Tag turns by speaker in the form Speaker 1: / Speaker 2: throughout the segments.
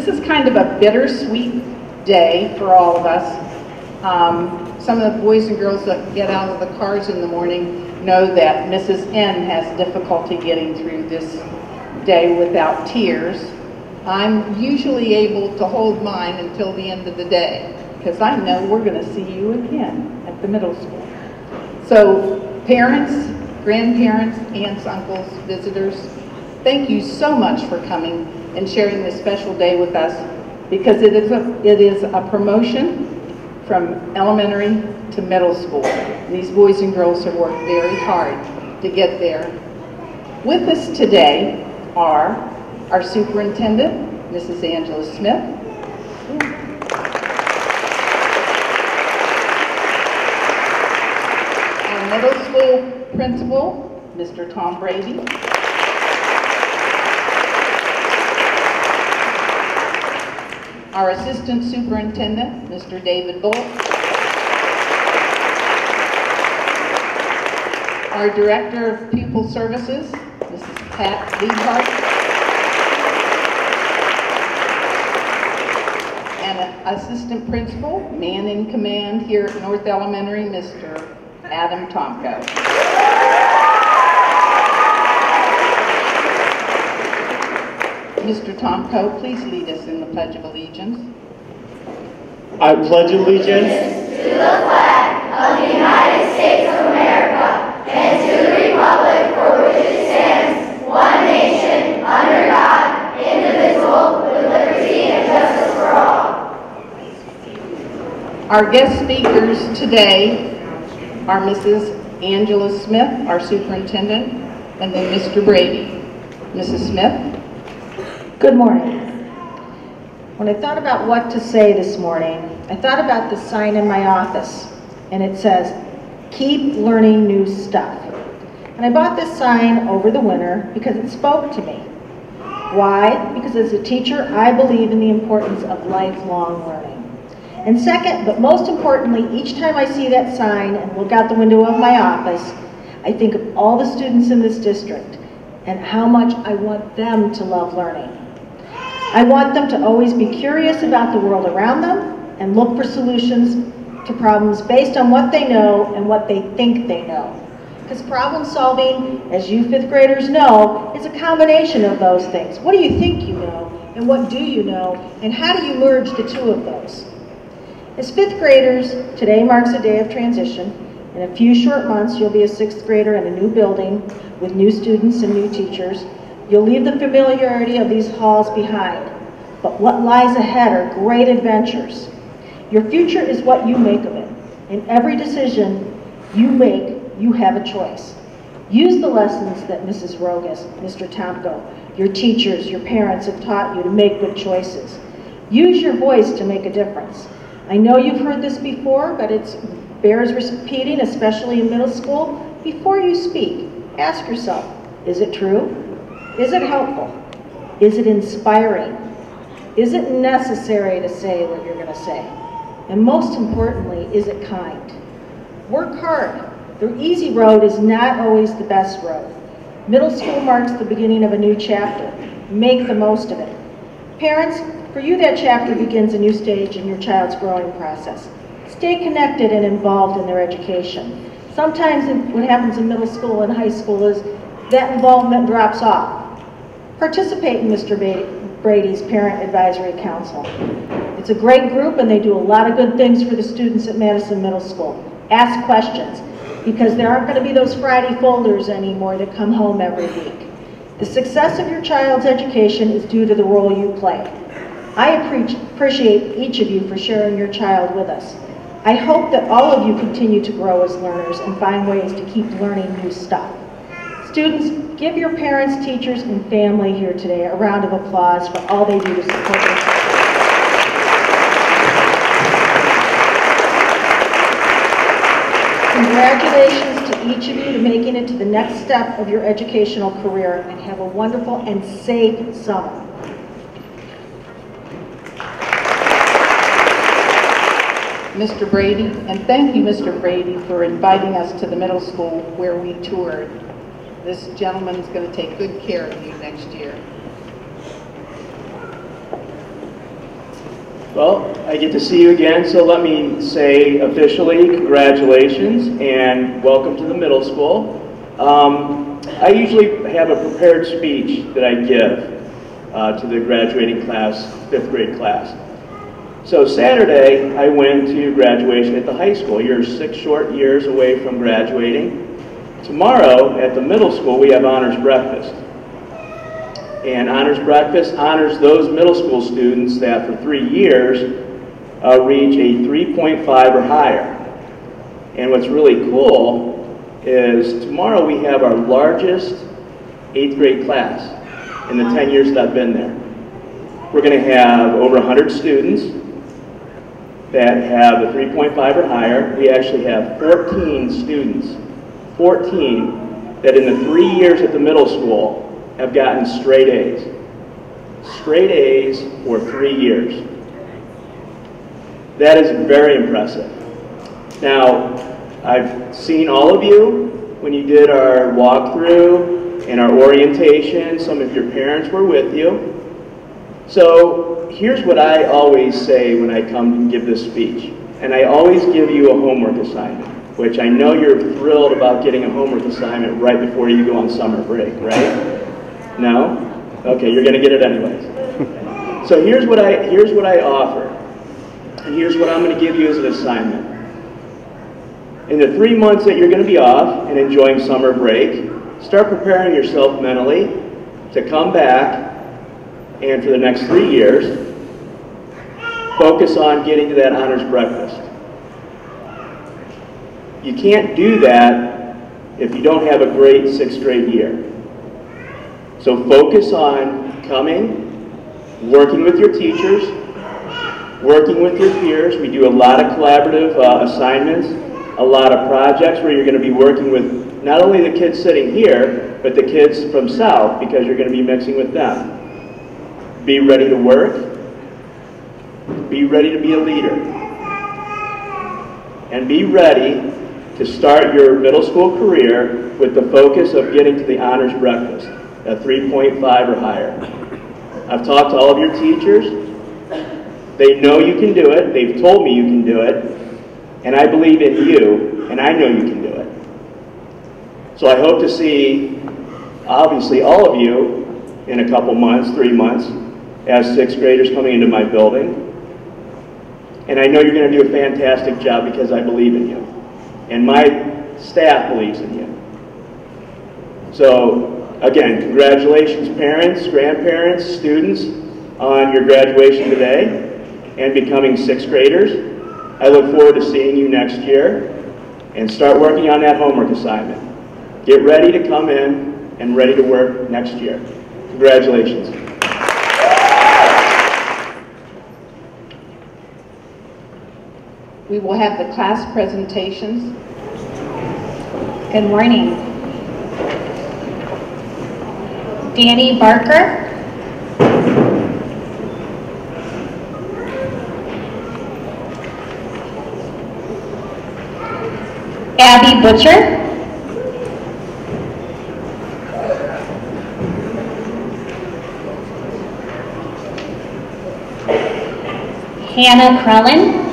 Speaker 1: This is kind of a bittersweet day for all of us. Some of the boys and girls that get out of the cars in the morning know that Mrs. N has difficulty getting through this day without tears. I'm usually able to hold mine until the end of the day because I know we're going to see you again at the middle school. So parents, grandparents, aunts, uncles, visitors, thank you so much for coming and sharing this special day with us, because it is a promotion from elementary to middle school. These boys and girls have worked very hard to get there. With us today are our superintendent, Mrs. Angela Smith, our middle school principal, Mr. Tom Brady, our assistant superintendent, Mr. David Bull, our director of pupil services, Mrs. Pat Liebhart, and assistant principal, man in command here at North Elementary, Mr. Adam Tomko. Mr. Tomko, please lead us in the Pledge of Allegiance.
Speaker 2: I pledge allegiance
Speaker 3: to the flag of the United States of America and to the republic for which it stands, one nation, under God, indivisible, with liberty and justice for all.
Speaker 1: Our guest speakers today are Mrs. Angela Smith, our superintendent, and then Mr. Brady. Mrs. Smith.
Speaker 4: Good morning. When I thought about what to say this morning, I thought about the sign in my office, and it says, "Keep learning new stuff." And I bought this sign over the winter because it spoke to me. Why? Because as a teacher, I believe in the importance of lifelong learning. And second, but most importantly, each time I see that sign and look out the window of my office, I think of all the students in this district and how much I want them to love learning. I want them to always be curious about the world around them and look for solutions to problems based on what they know and what they think they know. Because problem solving, as you fifth graders know, is a combination of those things. What do you think you know, and what do you know, and how do you merge the two of those? As fifth graders, today marks a day of transition. In a few short months, you'll be a sixth grader in a new building with new students and new teachers. You'll leave the familiarity of these halls behind, but what lies ahead are great adventures. Your future is what you make of it. In every decision you make, you have a choice. Use the lessons that Mrs. Rogas, Mr. Tomko, your teachers, your parents have taught you to make good choices. Use your voice to make a difference. I know you've heard this before, but it bears repeating, especially in middle school. Before you speak, ask yourself, is it true? Is it helpful? Is it inspiring? Is it necessary to say what you're going to say? And most importantly, is it kind? Work hard. The easy road is not always the best road. Middle school marks the beginning of a new chapter. Make the most of it. Parents, for you that chapter begins a new stage in your child's growing process. Stay connected and involved in their education. Sometimes what happens in middle school and high school is that involvement drops off. Participate in Mr. Brady's Parent Advisory Council. It's a great group and they do a lot of good things for the students at Madison Middle School. Ask questions, because there aren't going to be those Friday folders anymore that come home every week. The success of your child's education is due to the role you play. I appreciate each of you for sharing your child with us. I hope that all of you continue to grow as learners and find ways to keep learning new stuff. Students, give your parents, teachers, and family here today a round of applause for all they do to support their children. Congratulations to each of you to making it to the next step of your educational career, and have a wonderful and safe summer.
Speaker 1: Mr. Brady, and thank you, Mr. Brady, for inviting us to the middle school where we toured. This gentleman is going to take good care of you next year.
Speaker 2: Well, I get to see you again, so let me say officially congratulations and welcome to the middle school. I usually have a prepared speech that I give to the graduating class, 5th grade class. So Saturday, I went to graduation at the high school. You're 6 short years away from graduating. Tomorrow at the middle school, we have honors breakfast. And honors breakfast honors those middle school students that for 3 years reach a 3.5 or higher. And what's really cool is tomorrow we have our largest 8th grade class in the 10 years that I've been there. We're going to have over 100 students that have a 3.5 or higher. We actually have 14 students, 14 that in the 3 years at the middle school have gotten straight A's. Straight A's for 3 years. That is very impressive. Now, I've seen all of you when you did our walkthrough and our orientation. Some of your parents were with you. So here's what I always say when I come and give this speech. And I always give you a homework assignment, which I know you're thrilled about getting a homework assignment right before you go on summer break, right? No? Okay, you're going to get it anyways. So here's what I offer. And here's what I'm going to give you as an assignment. In the 3 months that you're going to be off and enjoying summer break, start preparing yourself mentally to come back and for the next 3 years, focus on getting to that honors breakfast. You can't do that if you don't have a great 6th grade year. So focus on coming, working with your teachers, working with your peers. We do a lot of collaborative assignments, a lot of projects where you're going to be working with not only the kids sitting here, but the kids from South, because you're going to be mixing with them. Be ready to work. Be ready to be a leader. And be ready to start your middle school career with the focus of getting to the honors breakfast, a 3.5 or higher. I've talked to all of your teachers. They know you can do it. They've told me you can do it. And I believe in you, and I know you can do it. So I hope to see, obviously, all of you in a couple months, 3 months, as 6th graders coming into my building. And I know you're going to do a fantastic job because I believe in you. And my staff believes in you. So, again, congratulations parents, grandparents, students on your graduation today and becoming 6th graders. I look forward to seeing you next year and start working on that homework assignment. Get ready to come in and ready to work next year. Congratulations.
Speaker 1: We will have the class presentations.
Speaker 5: Good morning. Danny Barker. Abby Butcher. Hannah Krellen.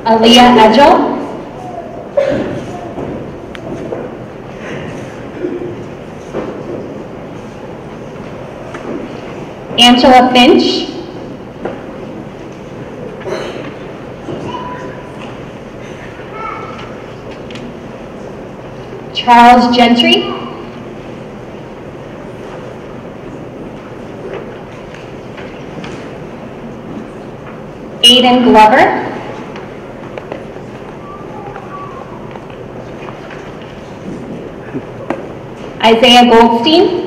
Speaker 5: Aaliyah Edgel. Angela Finch. Charles Gentry. Aiden Glover. Isaiah Goldstein.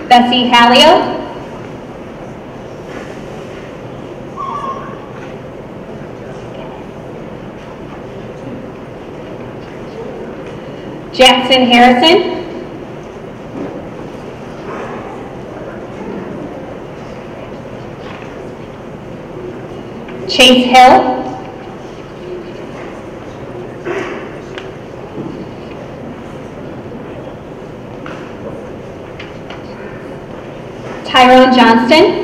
Speaker 5: Bessie Hallio. Jackson Harrison. Chase Hill, Tyrone Johnston,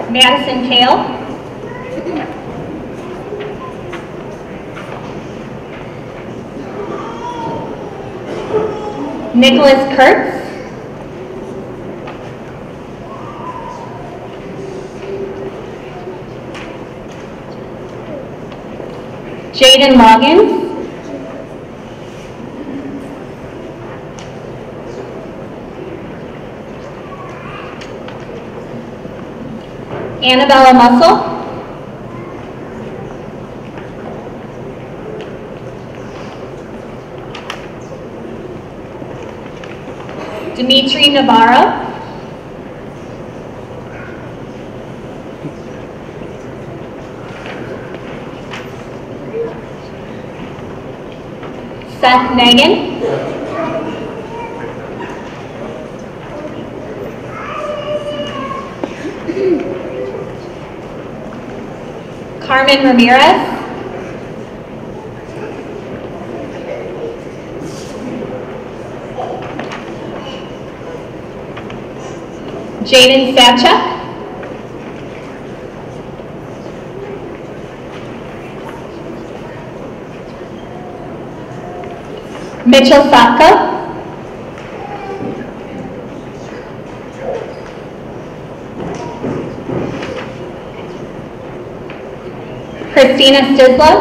Speaker 5: Madison Kale, Nicholas Kurtz, Jaden Loggins, Annabella Mussel, Dimitri Navarro, Seth Nagan, Carmen Ramirez, Jaden Savchuk, Mitchell Sapka, Christina Stislo,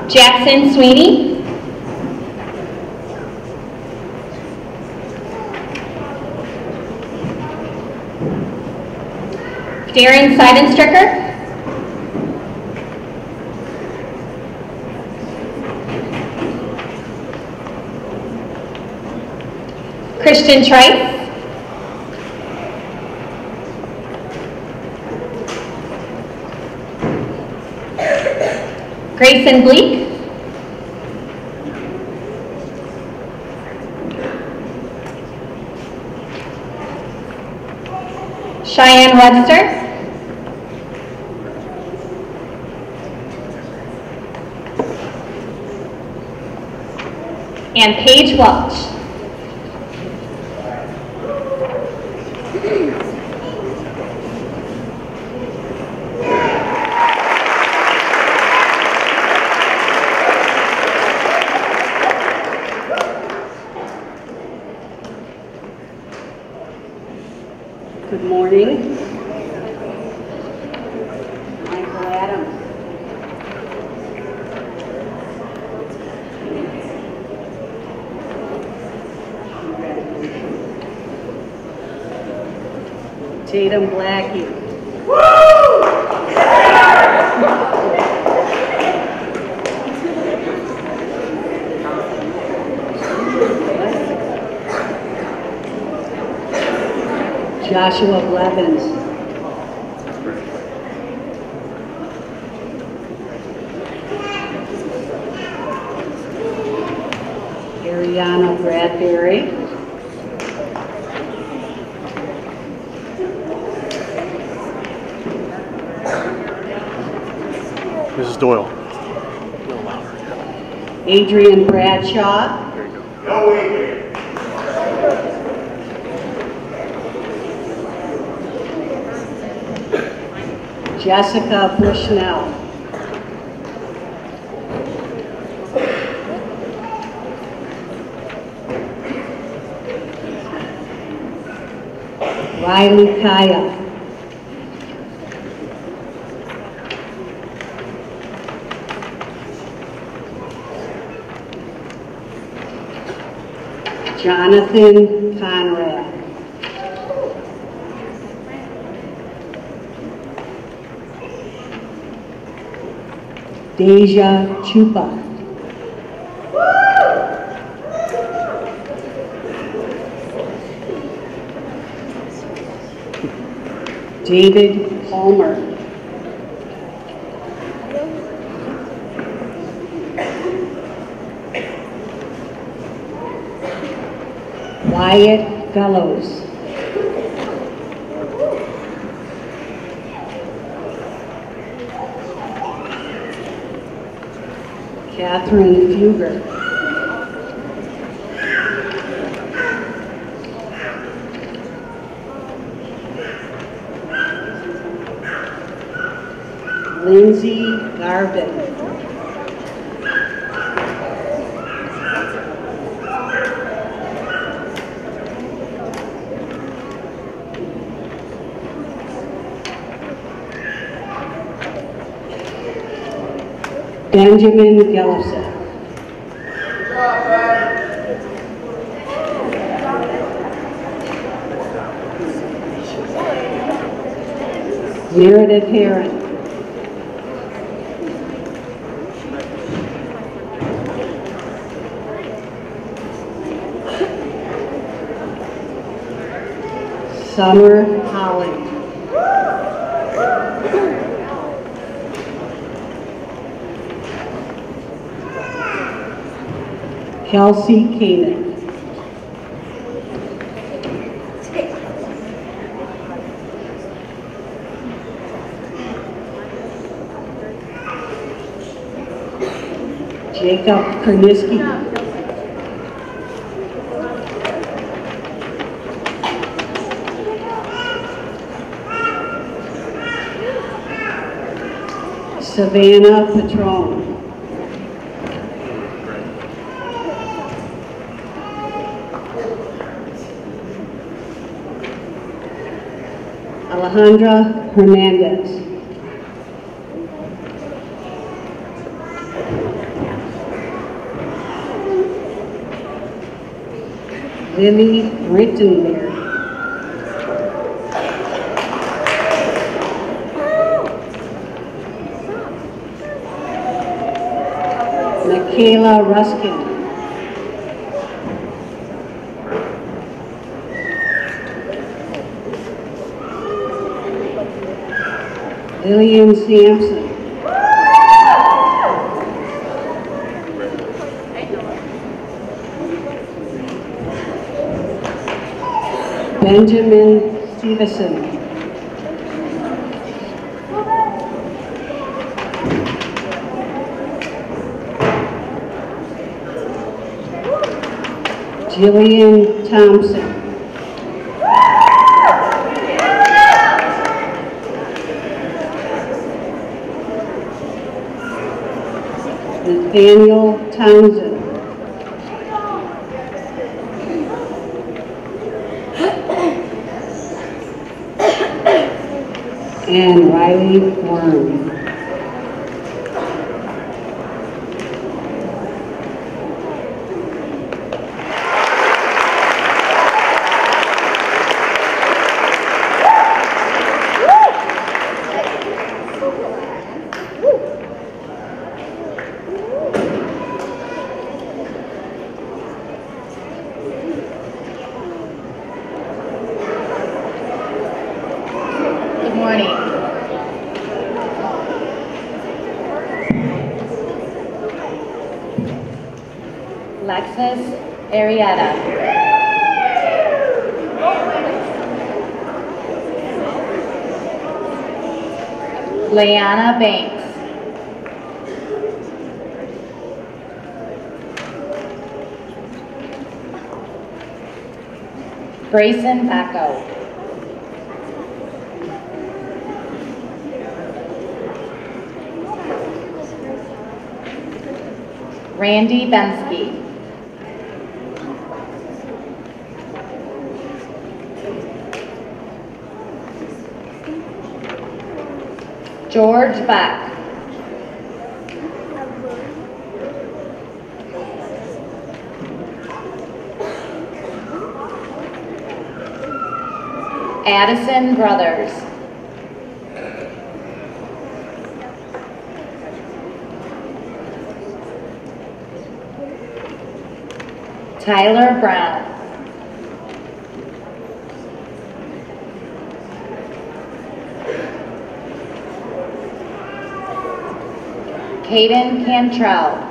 Speaker 5: Jackson Sweeney, Darren Seidenstricker, Christian Trice, Grayson Bleak, Cheyenne Webster, and Paige Welch.
Speaker 6: Good morning. Michael Adams. Tatum Blackie. Joshua Blevins. Ariana Bradbury.
Speaker 7: Mrs. Doyle.
Speaker 6: Adrian Bradshaw.
Speaker 7: There you go.
Speaker 3: No, Adrian.
Speaker 6: Jessica Bushnell. Riley Kaya. Jonathan Conrad. Deja Chupa. David Palmer. Wyatt Fellows. Catherine Fugger. Lindsay Garvin. Benjamin Gellison. Meredith Heron. Summer Holland. Kelsey Kanan. Jacob Korniski. Savannah Patron. Alejandra Hernandez. Lily Rittenberg. Michaela Ruskin. Lillian Sampson. Benjamin Stevenson. Jillian Thompson. Nathaniel Townsend. And Riley Worm.
Speaker 5: Good morning. Lexus Arietta. Leanna Banks. Grayson Bacco. Randy Bensky. George Beck. Addison Brothers. Tyler Brown. Caden Cantrell.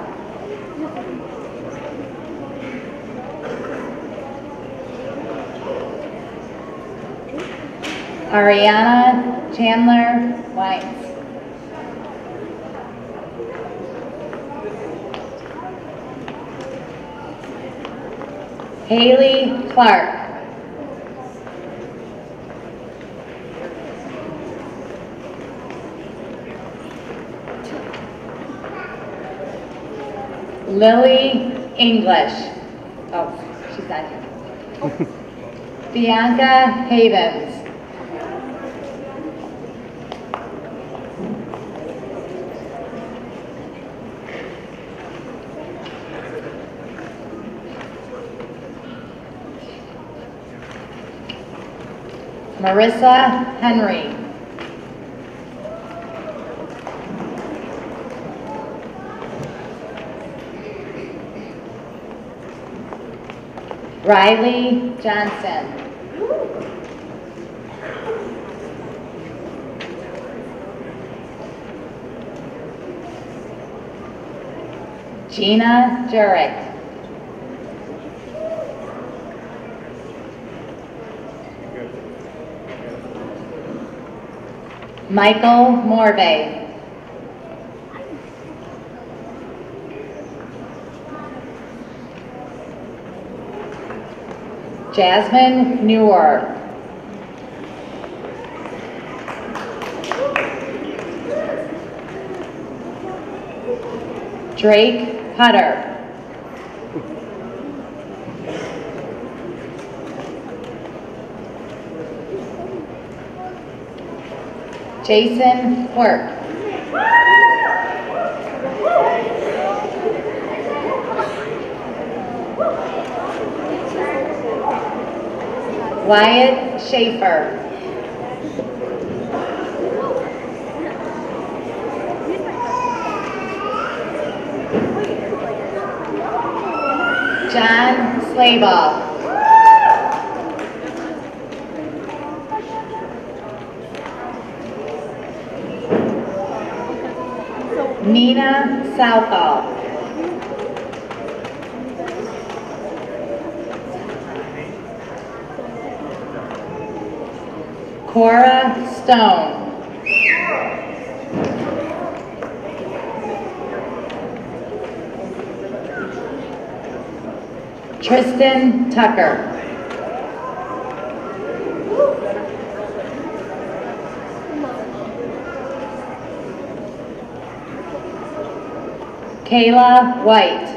Speaker 5: Ariana Chandler Wines. Haley Clark. Lily English. Oh, she's not here. Bianca Havens. Marissa Henry. Riley Johnson. Gina Jurek. Michael Morvay. Jasmine Newer. Drake Hutter. Jason Quirk. Wyatt Schaefer. John Slayball. Nina Southall. Cora Stone. Tristan Tucker. Kayla White.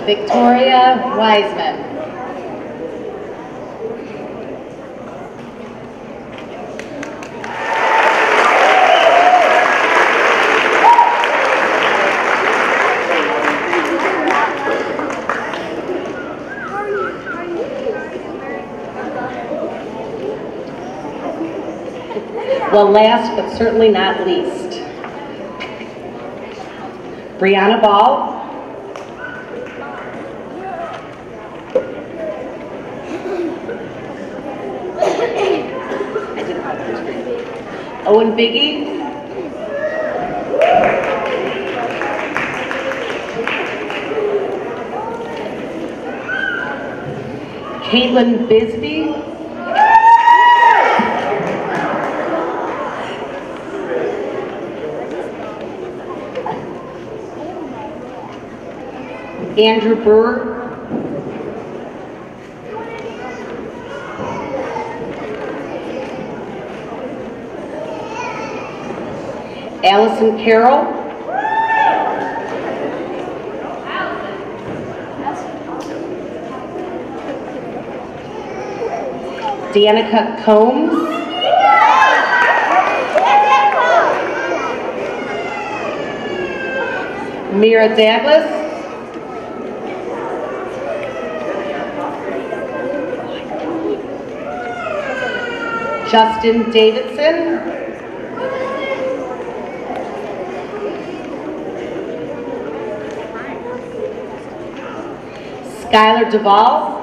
Speaker 5: Victoria Wiseman.
Speaker 7: Well, last but certainly not least, Brianna Ball. Owen Biggie. Caitlin Bisbee. Andrew Brewer. Allison Carroll. Danica Combs. Mira Douglas. Justin Davidson. Skylar Duvall.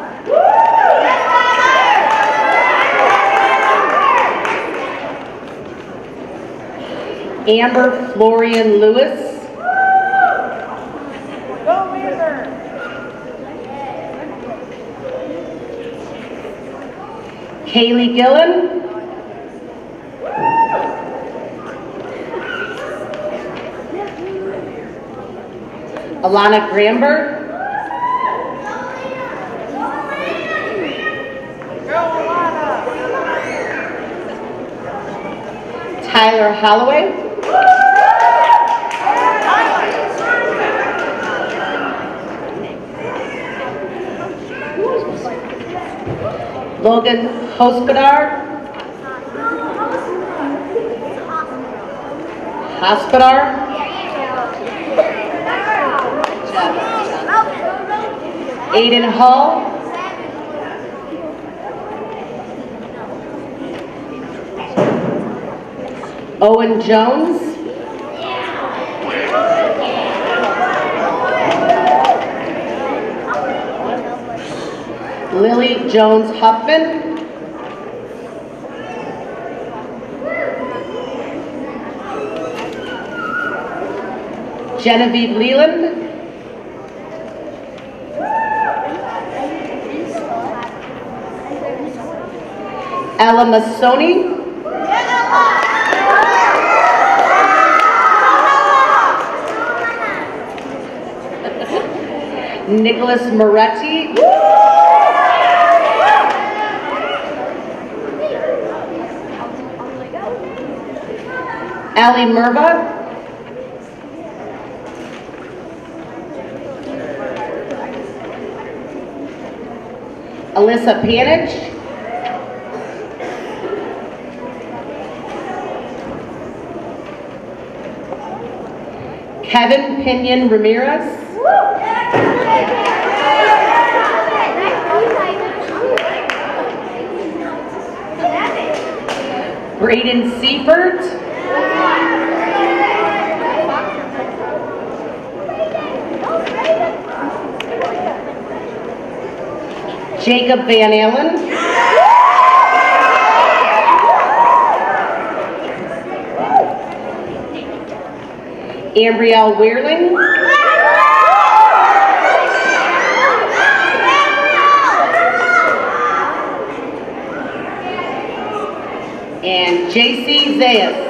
Speaker 7: Amber Florian Lewis. Kaylee Gillen. Alana Gramberg. Tyler Holloway. Logan Hospodar. Aiden Hall. Owen Jones. Lily Jones Huffman. Genevieve Leland. Ella Masoni. Nicholas Moretti. Ali Merva. Alyssa Panich. Kevin Pinion Ramirez. Braden Seifert. Jacob Van Allen. Ambrielle Weirling. And JC Zayas.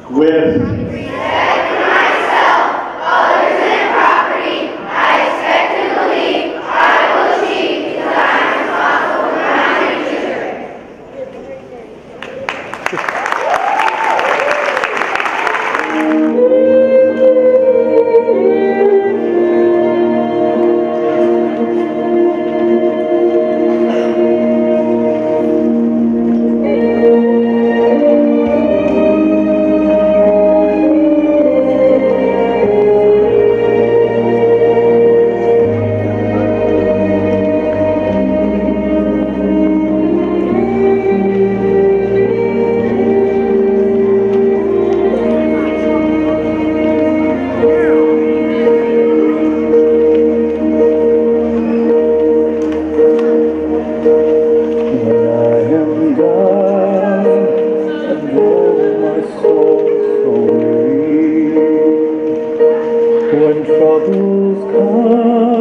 Speaker 8: with
Speaker 3: respect for myself, others, and property, I expect and believe I will achieve because I am responsible for my future.
Speaker 8: When troubles come